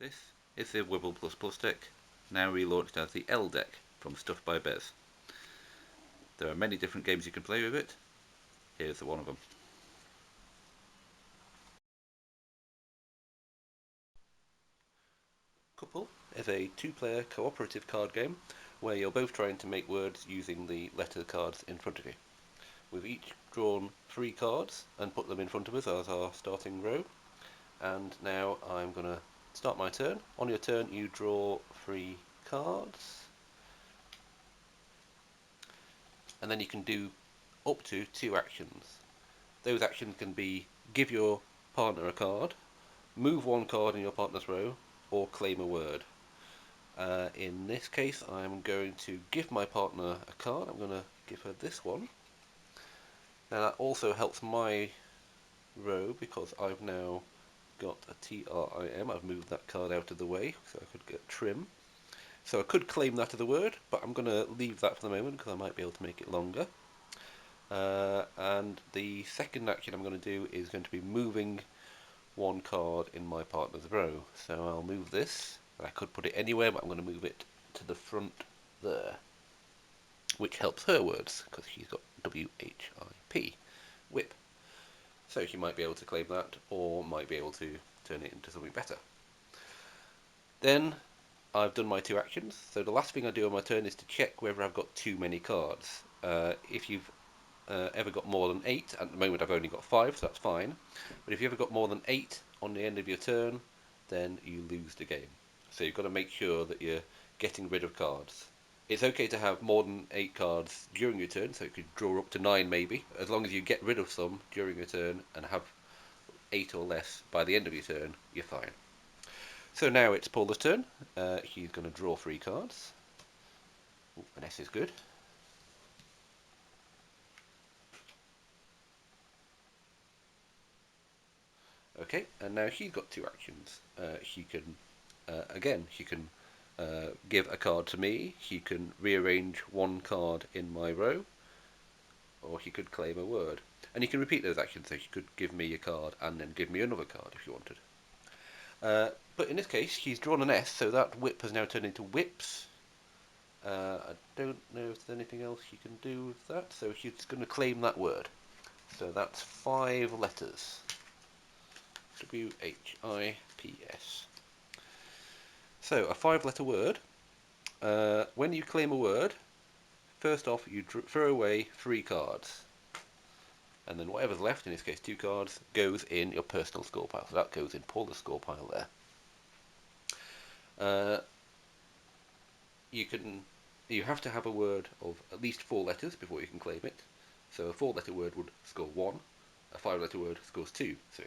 This is the Wibble deck, now relaunched as the L deck from Stuff By Bez. There are many different games you can play with it. Here's one of them. Coupell is a two-player cooperative card game where you're both trying to make words using the letter cards in front of you. We've each drawn 3 cards and put them in front of us as our starting row. And now I'm going to start my turn. On your turn you draw 3 cards. And then you can do up to 2 actions. Those actions can be give your partner a card, move 1 card in your partner's row, or claim a word. In this case I'm going to give my partner a card. I'm going to give her this one. Now that also helps my row because I've now got a TRIM. I've moved that card out of the way so I could get trim. So I could claim that as a word, but I'm going to leave that for the moment because I might be able to make it longer. And the second action I'm going to do is going to be moving 1 card in my partner's row. So I'll move this. I could put it anywhere, but I'm going to move it to the front there, which helps her words because she's got WHIP, whip. So she might be able to claim that, or might be able to turn it into something better. Then I've done my 2 actions, so the last thing I do on my turn is to check whether I've got too many cards. If you've ever got more than 8, at the moment I've only got 5, so that's fine, but if you've ever got more than 8 on the end of your turn, then you lose the game. So you've got to make sure that you're getting rid of cards. It's okay to have more than 8 cards during your turn, so you could draw up to 9 maybe, as long as you get rid of some during your turn and have 8 or less by the end of your turn, you're fine. So now it's Paula's turn. He's going to draw 3 cards. Ooh, an S is good. Okay, and now she's got 2 actions. She can give a card to me. She can rearrange 1 card in my row, or she could claim a word. And you can repeat those actions, so she could give me a card and then give me another card if you wanted. But in this case, she's drawn an S, so that whip has now turned into whips. I don't know if there's anything else she can do with that, so she's going to claim that word. So that's 5 letters. WHIPS. So a 5-letter word. When you claim a word, first off you throw away 3 cards. And then whatever's left, in this case 2 cards, goes in your personal score pile. So that goes in Paula's score pile there. You have to have a word of at least 4 letters before you can claim it. So a 4-letter word would score 1. A 5-letter word scores 2. So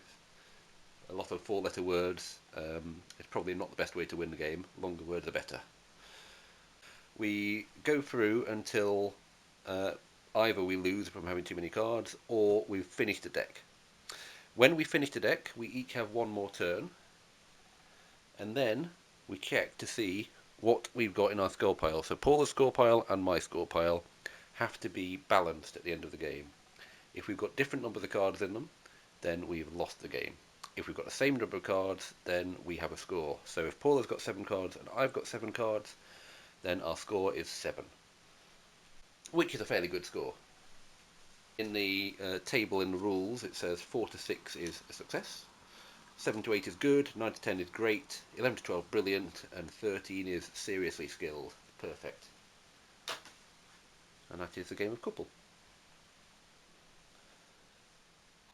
a lot of 4-letter words. It's probably not the best way to win the game. Longer words are better. We go through until either we lose from having too many cards, or we've finished a deck. When we finish the deck, we each have 1 more turn, and then we check to see what we've got in our score pile. So Paula's score pile and my score pile have to be balanced at the end of the game. If we've got different numbers of cards in them, then we've lost the game. If we've got the same number of cards, then we have a score. So if Paula's got 7 cards and I've got 7 cards, then our score is 7, which is a fairly good score. In the table in the rules, it says 4 to 6 is a success, 7 to 8 is good, 9 to 10 is great, 11 to 12 brilliant, and 13 is seriously skilled. Perfect. And that is the game of Coupell.